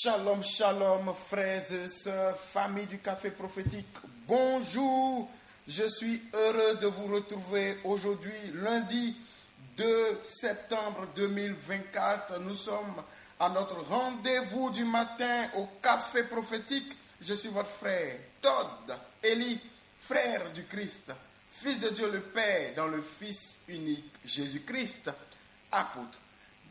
Shalom, shalom, frères et sœurs, famille du Café Prophétique. Bonjour, je suis heureux de vous retrouver aujourd'hui, lundi 2 septembre 2024. Nous sommes à notre rendez-vous du matin au Café Prophétique. Je suis votre frère Todd Eli, frère du Christ, fils de Dieu le Père dans le Fils unique Jésus-Christ, apôtre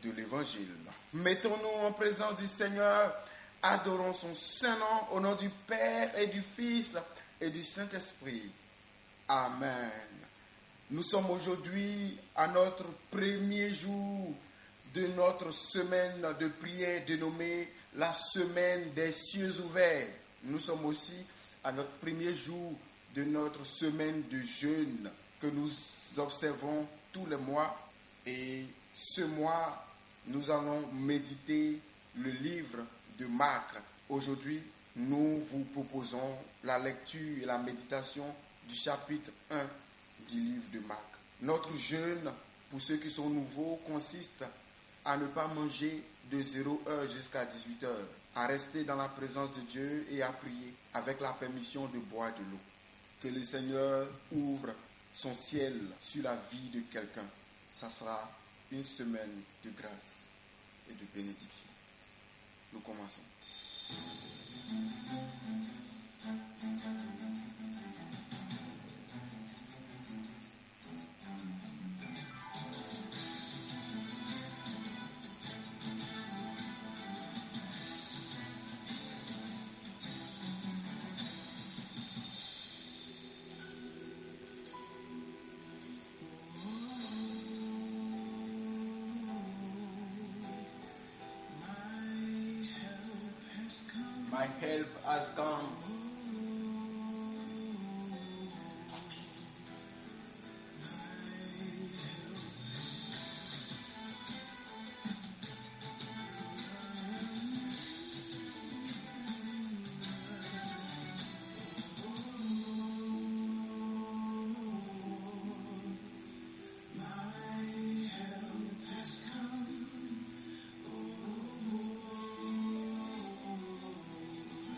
de l'Évangile. Mettons-nous en présence du Seigneur, adorons son Saint-Nom au nom du Père et du Fils et du Saint-Esprit. Amen. Nous sommes aujourd'hui à notre premier jour de notre semaine de prière dénommée la semaine des cieux ouverts. Nous sommes aussi à notre premier jour de notre semaine de jeûne que nous observons tous les mois. Et ce mois, nous allons méditer le livre de Marc. Aujourd'hui, nous vous proposons la lecture et la méditation du chapitre 1 du livre de Marc. Notre jeûne, pour ceux qui sont nouveaux, consiste à ne pas manger de 0h jusqu'à 18h, à rester dans la présence de Dieu et à prier avec la permission de boire de l'eau. Que le Seigneur ouvre son ciel sur la vie de quelqu'un. Ça sera une semaine de grâce et de bénédiction. Nous commençons. My help has come.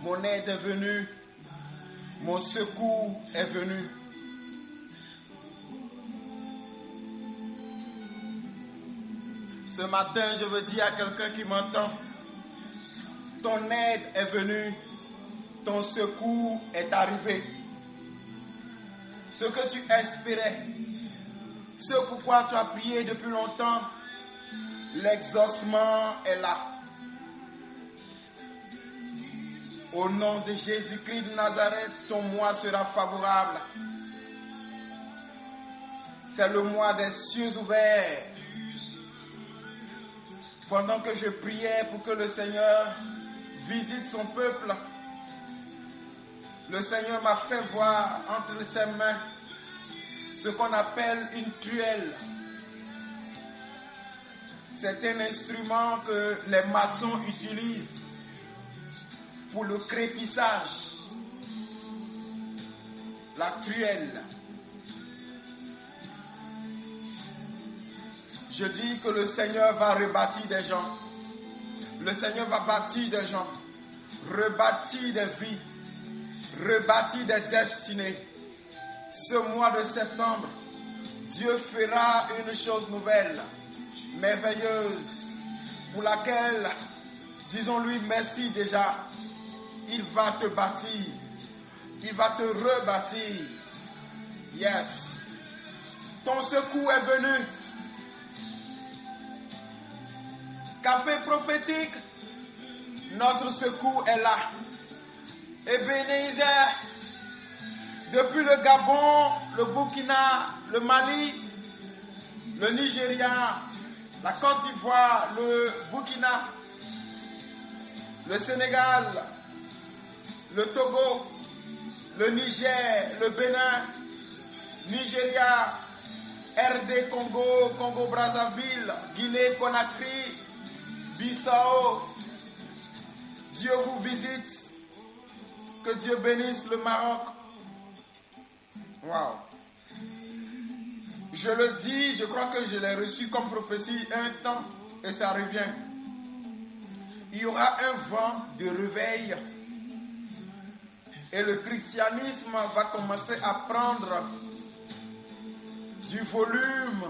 Mon aide est venue, mon secours est venu. Ce matin, je veux dire à quelqu'un qui m'entend, ton aide est venue, ton secours est arrivé. Ce que tu espérais, ce pourquoi tu as prié depuis longtemps, l'exaucement est là. Au nom de Jésus-Christ de Nazareth, ton mois sera favorable. C'est le mois des cieux ouverts. Pendant que je priais pour que le Seigneur visite son peuple, le Seigneur m'a fait voir entre ses mains ce qu'on appelle une truelle. C'est un instrument que les maçons utilisent pour le crépissage, la truelle. Je dis que le Seigneur va rebâtir des gens. Le Seigneur va bâtir des gens, rebâtir des vies, rebâtir des destinées. Ce mois de septembre, Dieu fera une chose nouvelle, merveilleuse, pour laquelle, disons-lui merci déjà. Il va te bâtir. Il va te rebâtir. Yes. Ton secours est venu. Café prophétique, notre secours est là. Ebenezer, depuis le Gabon, le Burkina, le Mali, le Nigeria, la Côte d'Ivoire, le Burkina, le Sénégal, le Togo, le Niger, le Bénin, Nigeria, RD Congo, Congo-Brazzaville, Guinée-Conakry, Bissau. Dieu vous visite. Que Dieu bénisse le Maroc. Wow. Je le dis, je crois que je l'ai reçu comme prophétie un temps et ça revient. il y aura un vent de réveil et le christianisme va commencer à prendre du volume.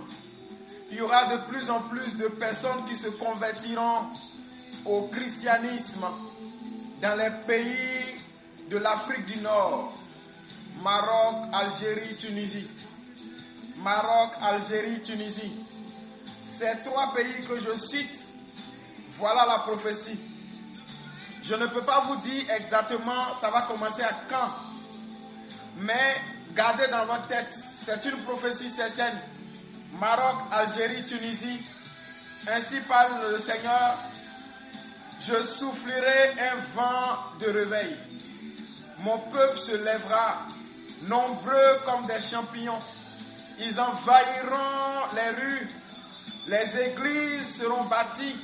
Il y aura de plus en plus de personnes qui se convertiront au christianisme dans les pays de l'Afrique du Nord, Maroc, Algérie, Tunisie. Maroc, Algérie, Tunisie. Ces trois pays que je cite, voilà la prophétie. Je ne peux pas vous dire exactement ça va commencer à quand, mais gardez dans votre tête, c'est une prophétie certaine. Maroc, Algérie, Tunisie, ainsi parle le Seigneur, je soufflerai un vent de réveil. Mon peuple se lèvera, nombreux comme des champignons. Ils envahiront les rues, les églises seront bâties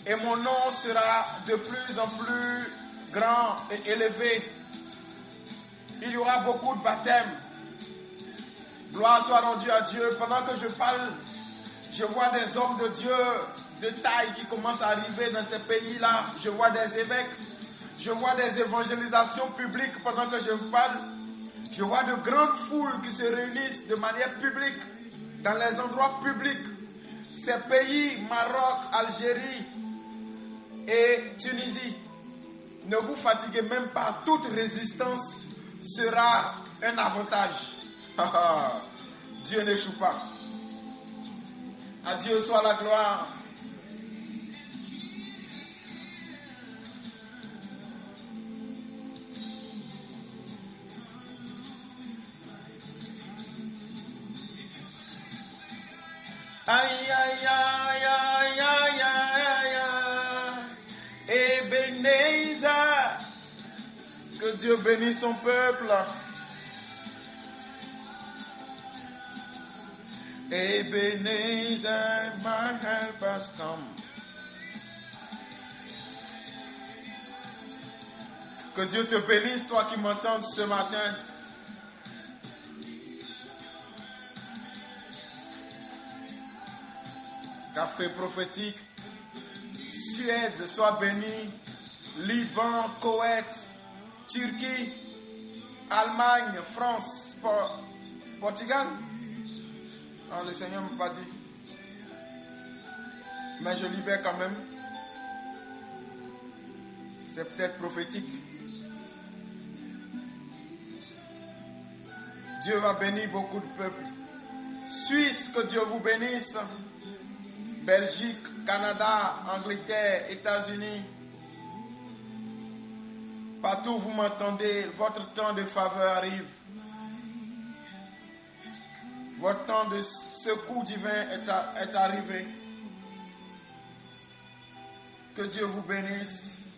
et mon nom sera de plus en plus grand et élevé. Il y aura beaucoup de baptêmes. Gloire soit rendue à Dieu. Pendant que je parle, je vois des hommes de Dieu de taille qui commencent à arriver dans ces pays-là. Je vois des évêques, je vois des évangélisations publiques pendant que je parle. Je vois de grandes foules qui se réunissent de manière publique, dans les endroits publics. Ces pays, Maroc, Algérie et Tunisie, ne vous fatiguez même pas. Toute résistance sera un avantage. Dieu n'échoue pas. À Dieu soit la gloire. Aïe, aïe, aïe, aïe, aïe, aïe, aïe. Ebenezer. Que Dieu bénisse son peuple. Ebenezer, my help has come. Que Dieu te bénisse, toi qui m'entends ce matin. Café prophétique, Suède, sois béni, Liban, Koweït, Turquie, Allemagne, France, Portugal. Oh, le Seigneur ne m'a pas dit. Mais je libère quand même. C'est peut-être prophétique. Dieu va bénir beaucoup de peuples. Suisse, que Dieu vous bénisse. Belgique, Canada, Angleterre, États-Unis. Partout où vous m'entendez, votre temps de faveur arrive. Votre temps de secours divin est arrivé. Que Dieu vous bénisse.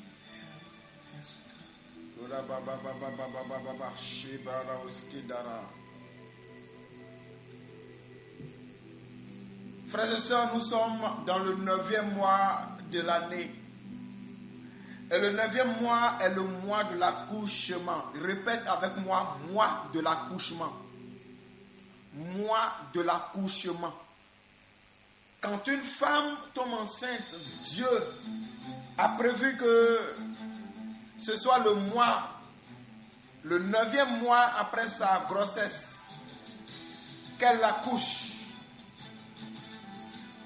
Frères et sœurs, nous sommes dans le 9e mois de l'année. Et le 9e mois est le mois de l'accouchement. Répète avec moi, mois de l'accouchement. Mois de l'accouchement. Quand une femme tombe enceinte, Dieu a prévu que ce soit le mois, le 9e mois après sa grossesse, qu'elle accouche.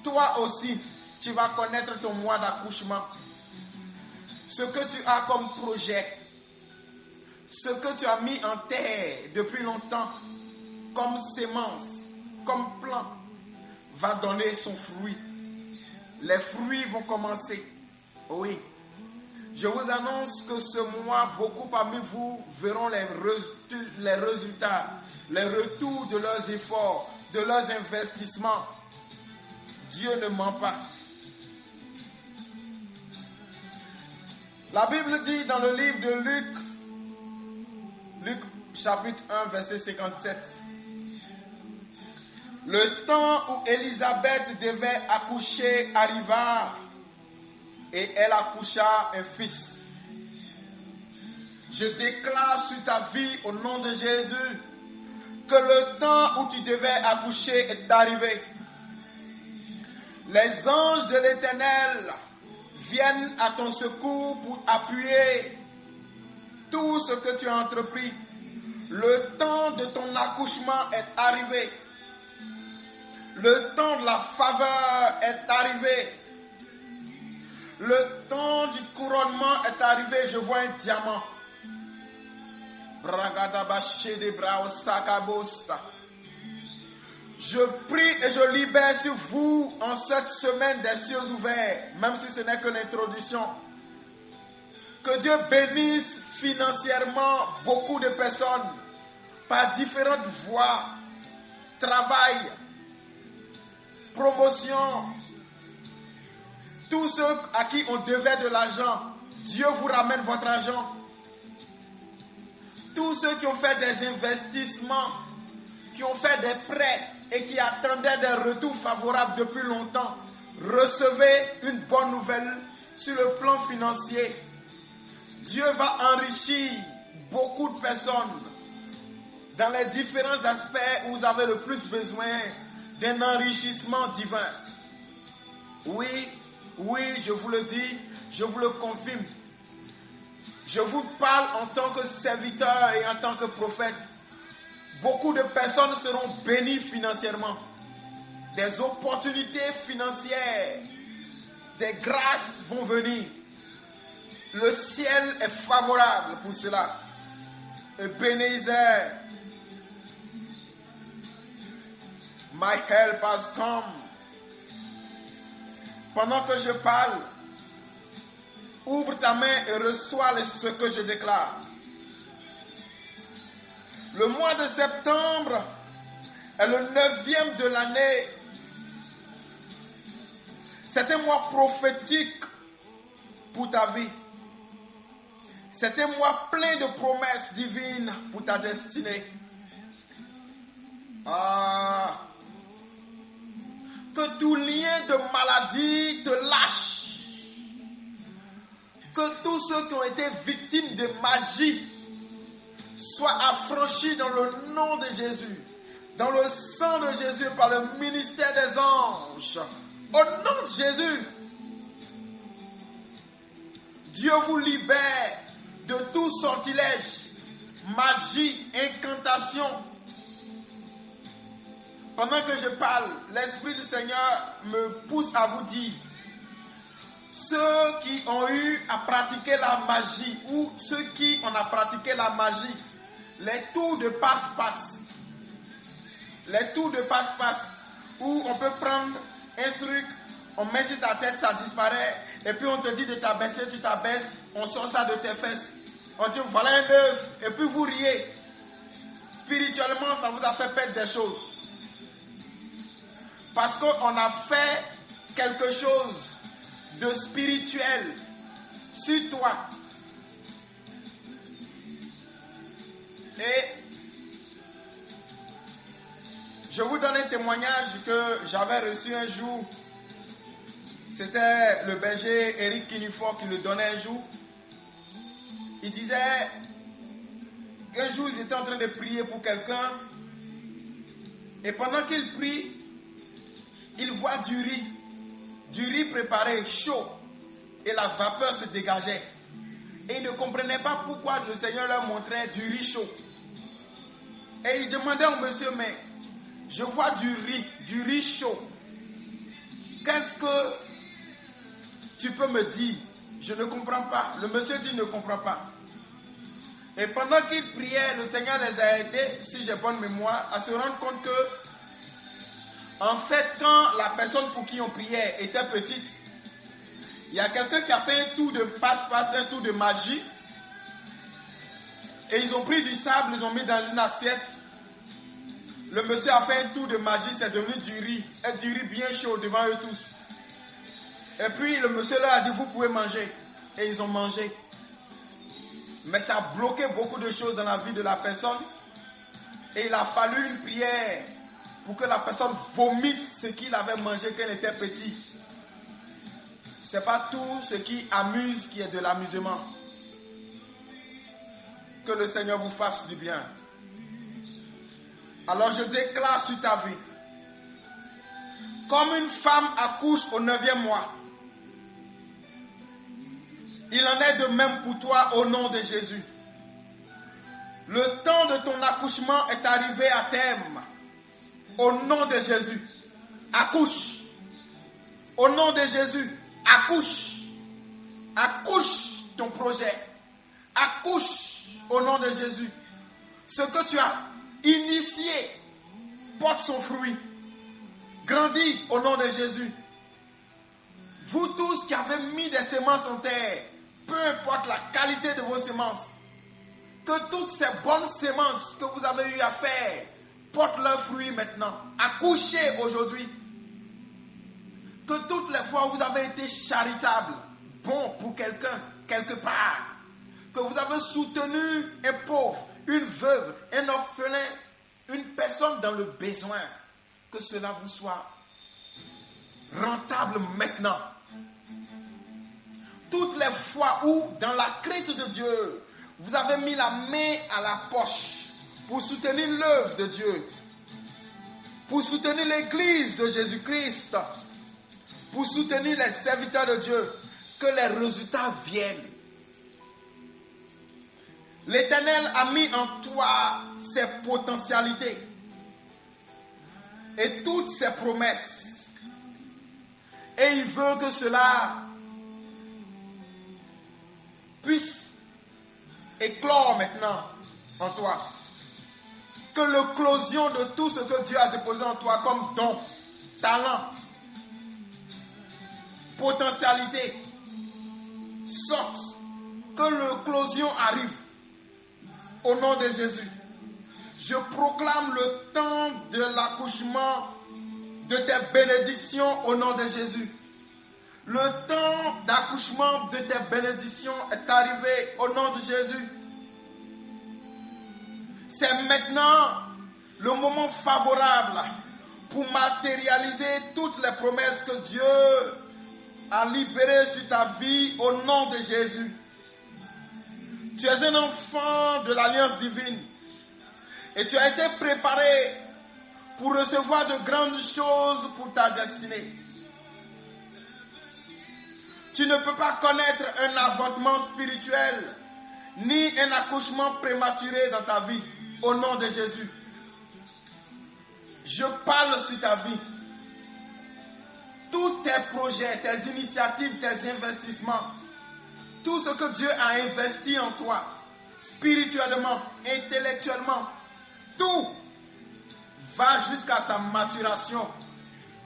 Toi aussi, tu vas connaître ton mois d'accouchement. Ce que tu as comme projet, ce que tu as mis en terre depuis longtemps, comme sémence, comme plan, va donner son fruit. Les fruits vont commencer. Oui. Je vous annonce que ce mois, beaucoup parmi vous verront les résultats, les retours de leurs efforts, de leurs investissements. Dieu ne ment pas. La Bible dit dans le livre de Luc chapitre 1, verset 57, le temps où Élisabeth devait accoucher arriva et elle accoucha un fils. Je déclare sur ta vie au nom de Jésus que le temps où tu devais accoucher est arrivé. Les anges de l'Éternel vienne à ton secours pour appuyer tout ce que tu as entrepris. Le temps de ton accouchement est arrivé. Le temps de la faveur est arrivé. Le temps du couronnement est arrivé. Je vois un diamant. Je prie et je libère sur vous en cette semaine des cieux ouverts, même si ce n'est que l'introduction. Que Dieu bénisse financièrement beaucoup de personnes par différentes voies, travail, promotion. Tous ceux à qui on devait de l'argent, Dieu vous ramène votre argent. Tous ceux qui ont fait des investissements, qui ont fait des prêts et qui attendaient des retours favorables depuis longtemps, recevez une bonne nouvelle sur le plan financier. Dieu va enrichir beaucoup de personnes dans les différents aspects où vous avez le plus besoin d'un enrichissement divin. Oui, je vous le dis, je vous le confirme. Je vous parle en tant que serviteur et en tant que prophète. Beaucoup de personnes seront bénies financièrement. Des opportunités financières, des grâces vont venir. Le ciel est favorable pour cela. Ebenezer, my help has come. Pendant que je parle, ouvre ta main et reçois ce que je déclare. Le mois de septembre est le 9e de l'année. C'est un mois prophétique pour ta vie. C'est un mois plein de promesses divines pour ta destinée. Que tout lien de maladie te lâche. Que tous ceux qui ont été victimes de magie soient affranchis dans le nom de Jésus, dans le sang de Jésus, par le ministère des anges. Au nom de Jésus, Dieu vous libère de tout sortilège, magie, incantation. Pendant que je parle, l'Esprit du Seigneur me pousse à vous dire, ceux qui ont eu à pratiquer la magie ou ceux qui ont à pratiquer la magie, les tours de passe-passe, où on peut prendre un truc, on met sur ta tête, ça disparaît, et puis on te dit de t'abaisser, tu t'abaisses, on sort ça de tes fesses, on dit voilà un œuf, et puis vous riez. Spirituellement, ça vous a fait perdre des choses. Parce qu'on a fait quelque chose de spirituel sur toi. Et je vous donne un témoignage que j'avais reçu un jour. C'était le berger Eric Kinifort qui le donnait un jour. Il disait qu'un jour ils étaient en train de prier pour quelqu'un. Et pendant qu'il prie, il voit du riz préparé, chaud, et la vapeur se dégageait. Et il ne comprenait pas pourquoi le Seigneur leur montrait du riz chaud. Et il demandait au monsieur, mais je vois du riz chaud. Qu'est-ce que tu peux me dire? Je ne comprends pas. Le monsieur dit, ne comprend pas. Et pendant qu'il priait, le Seigneur les a aidés, si j'ai bonne mémoire, à se rendre compte que en fait, quand la personne pour qui on priait était petite, il y a quelqu'un qui a fait un tour de passe-passe, un tour de magie. Et ils ont pris du sable, ils ont mis dans une assiette. Le monsieur a fait un tour de magie, c'est devenu du riz bien chaud devant eux tous. Et puis le monsieur leur a dit, vous pouvez manger. Et ils ont mangé. Mais ça a bloqué beaucoup de choses dans la vie de la personne. Et il a fallu une prière pour que la personne vomisse ce qu'il avait mangé quand il était petit. Ce n'est pas tout ce qui amuse qui est de l'amusement. Que le Seigneur vous fasse du bien. Alors je déclare sur ta vie, comme une femme accouche au 9e mois, Il en est de même pour toi au nom de Jésus. Le temps de ton accouchement est arrivé à terme. Au nom de Jésus, accouche. Au nom de Jésus, accouche. Accouche ton projet. Accouche au nom de Jésus. Ce que tu as initié porte son fruit. Grandis au nom de Jésus. Vous tous qui avez mis des semences en terre, peu importe la qualité de vos semences, que toutes ces bonnes semences que vous avez eu à faire portent leurs fruits maintenant. Accouchez aujourd'hui. Que toutes les fois où vous avez été charitable, bon pour quelqu'un, quelque part, que vous avez soutenu un pauvre, une veuve, un orphelin, une personne dans le besoin, que cela vous soit rentable maintenant. Toutes les fois où, dans la crainte de Dieu, vous avez mis la main à la poche pour soutenir l'œuvre de Dieu, pour soutenir l'Église de Jésus-Christ, pour soutenir les serviteurs de Dieu, que les résultats viennent. L'Éternel a mis en toi ses potentialités et toutes ses promesses. Et il veut que cela puisse éclore maintenant en toi. Que l'éclosion de tout ce que Dieu a déposé en toi comme don, talent, potentialité sorte. Que l'éclosion arrive au nom de Jésus. Je proclame le temps de l'accouchement de tes bénédictions au nom de Jésus. Le temps d'accouchement de tes bénédictions est arrivé au nom de Jésus. C'est maintenant le moment favorable pour matérialiser toutes les promesses que Dieu a libérées sur ta vie au nom de Jésus. Tu es un enfant de l'Alliance divine et tu as été préparé pour recevoir de grandes choses pour ta destinée. Tu ne peux pas connaître un avortement spirituel ni un accouchement prématuré dans ta vie au nom de Jésus. Je parle sur ta vie. Tous tes projets, tes initiatives, tes investissements, tout ce que Dieu a investi en toi, spirituellement, intellectuellement, tout va jusqu'à sa maturation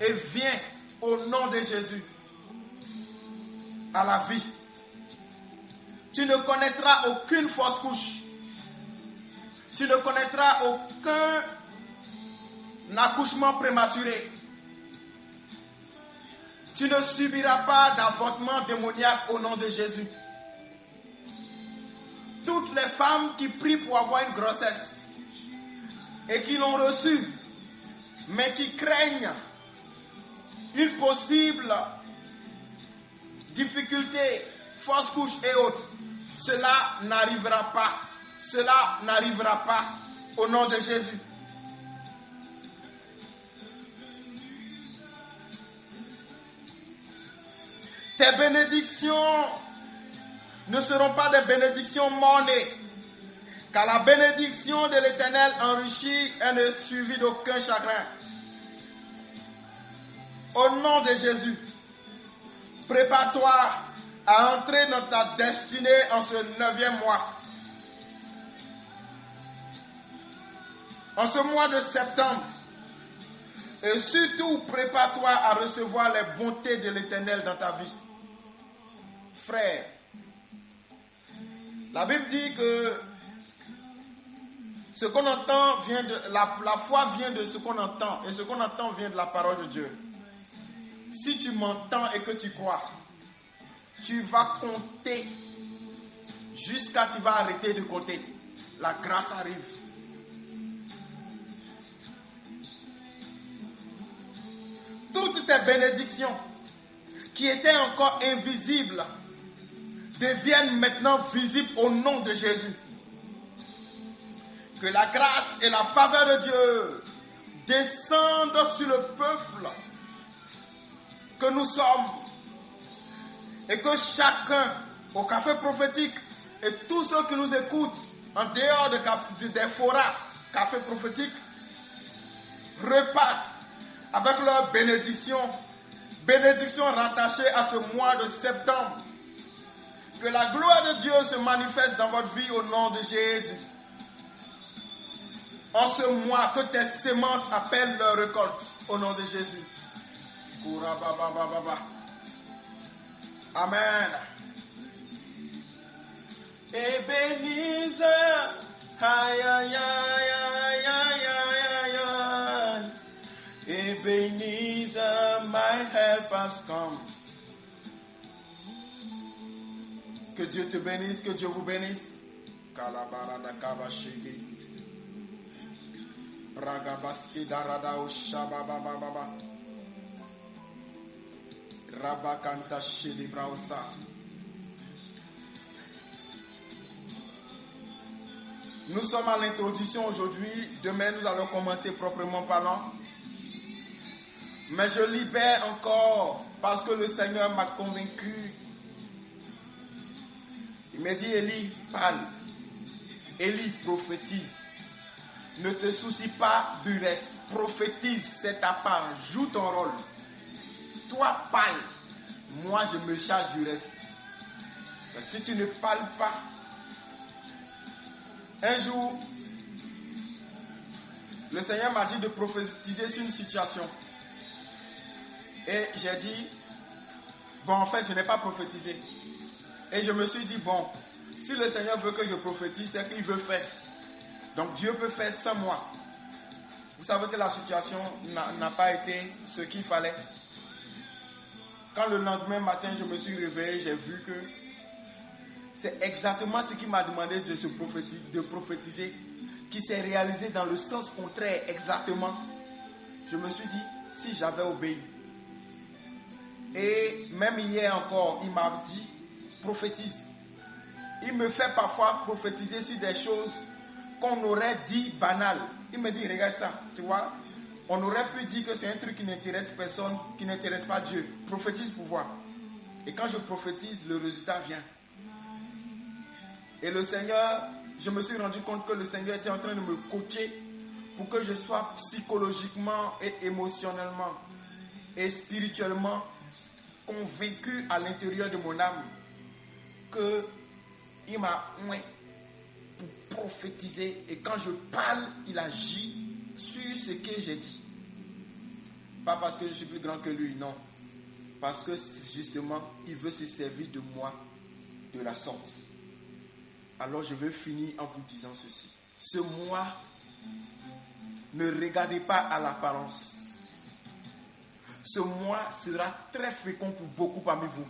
et vient au nom de Jésus à la vie. Tu ne connaîtras aucune fausse couche. Tu ne connaîtras aucun accouchement prématuré. Tu ne subiras pas d'avortement démoniaque au nom de Jésus. Toutes les femmes qui prient pour avoir une grossesse et qui l'ont reçue, mais qui craignent une possible difficulté, fausse couche et autres, cela n'arrivera pas. Cela n'arrivera pas au nom de Jésus. Tes bénédictions ne seront pas des bénédictions mornées, car la bénédiction de l'Éternel enrichit et ne suivit d'aucun chagrin. Au nom de Jésus, prépare-toi à entrer dans ta destinée en ce 9e mois. En ce mois de septembre. Et surtout, prépare-toi à recevoir les bontés de l'Éternel dans ta vie. Frère, la Bible dit que ce qu'on entend vient de la foi vient de ce qu'on entend, et ce qu'on entend vient de la parole de Dieu. Si tu m'entends et que tu crois, tu vas compter jusqu'à tu vas arrêter de compter. La grâce arrive. Toutes tes bénédictions qui étaient encore invisibles deviennent maintenant visibles au nom de Jésus. Que la grâce et la faveur de Dieu descendent sur le peuple que nous sommes et que chacun au café prophétique et tous ceux qui nous écoutent en dehors des forats café prophétique repartent avec leur bénédiction rattachée à ce mois de septembre. Que la gloire de Dieu se manifeste dans votre vie au nom de Jésus. En ce mois, que tes semences appellent leur récolte au nom de Jésus. Amen. Ebenezer, aïe aïe aïe aïe aïe aïe aïe. Ebenezer, my help has come. Que Dieu te bénisse, que Dieu vous bénisse. Kalabarada kabashigi. Ragabaski darada oshababababa. Rabakanta shili brausa. Nous sommes à l'introduction aujourd'hui. Demain, nous allons commencer proprement parlant. Mais je libère encore parce que le Seigneur m'a convaincu. Il m'a dit, Élie, parle. Élie, prophétise. Ne te soucie pas du reste. Prophétise, c'est ta part. Joue ton rôle. Toi, parle. Moi, je me charge du reste. Mais si tu ne parles pas, un jour, le Seigneur m'a dit de prophétiser sur une situation. Et j'ai dit, bon, en fait, je n'ai pas prophétisé. Et je me suis dit, bon, si le Seigneur veut que je prophétise, c'est qu'il veut faire. Donc Dieu peut faire sans moi. Vous savez que la situation n'a pas été ce qu'il fallait. Quand le lendemain matin, je me suis réveillé, j'ai vu que c'est exactement ce qu'il m'a demandé de prophétiser, qui s'est réalisé dans le sens contraire exactement. Je me suis dit, si j'avais obéi. Et même hier encore, il m'a dit, prophétise. Il me fait parfois prophétiser sur des choses qu'on aurait dit banales. Il me dit, regarde ça, tu vois. On aurait pu dire que c'est un truc qui n'intéresse personne, qui n'intéresse pas Dieu. Prophétise pour voir. Et quand je prophétise, le résultat vient. Et le Seigneur, je me suis rendu compte que le Seigneur était en train de me coacher pour que je sois psychologiquement et émotionnellement et spirituellement convaincu à l'intérieur de mon âme qu'il m'a oint pour prophétiser. Et quand je parle, il agit sur ce que j'ai dit. Pas parce que je suis plus grand que lui, non. Parce que justement, il veut se servir de moi de la sorte. Alors je veux finir en vous disant ceci. Ce mois, ne regardez pas à l'apparence. Ce mois sera très fécond pour beaucoup parmi vous.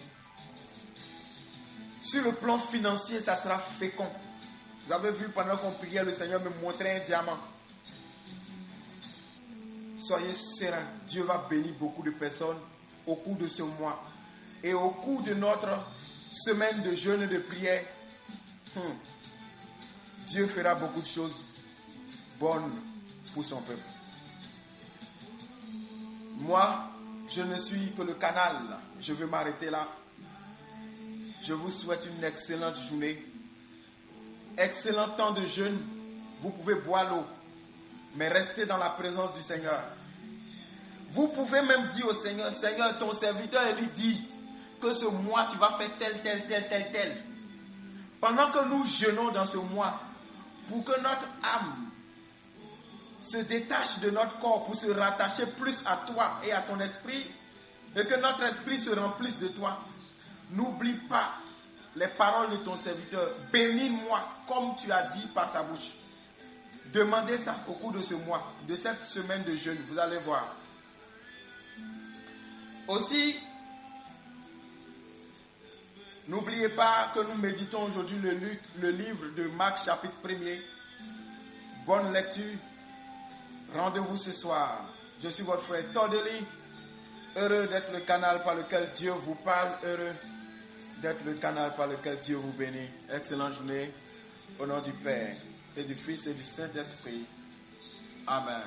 Sur le plan financier, ça sera fécond. Vous avez vu pendant qu'on priait, le Seigneur me montrait un diamant. Soyez sereins, Dieu va bénir beaucoup de personnes au cours de ce mois. Et au cours de notre semaine de jeûne et de prière, Dieu fera beaucoup de choses bonnes pour son peuple. Moi, je ne suis que le canal. Je vais m'arrêter là. Je vous souhaite une excellente journée. Excellent temps de jeûne. Vous pouvez boire l'eau, mais restez dans la présence du Seigneur. Vous pouvez même dire au Seigneur, Seigneur, ton serviteur Élie dit que ce mois tu vas faire tel. Pendant que nous jeûnons dans ce mois, pour que notre âme se détache de notre corps, pour se rattacher plus à toi et à ton esprit, et que notre esprit se remplisse de toi, n'oublie pas les paroles de ton serviteur. Bénis-moi comme tu as dit par sa bouche. Demandez ça au cours de ce mois, de cette semaine de jeûne, vous allez voir. Aussi, n'oubliez pas que nous méditons aujourd'hui le livre de Marc chapitre 1er. Bonne lecture. Rendez-vous ce soir. Je suis votre frère Tordeli. Heureux d'être le canal par lequel Dieu vous parle. Heureux d'être le canal par lequel Dieu vous bénit. Excellente journée. Au nom du Père et du Fils et du Saint-Esprit. Amen.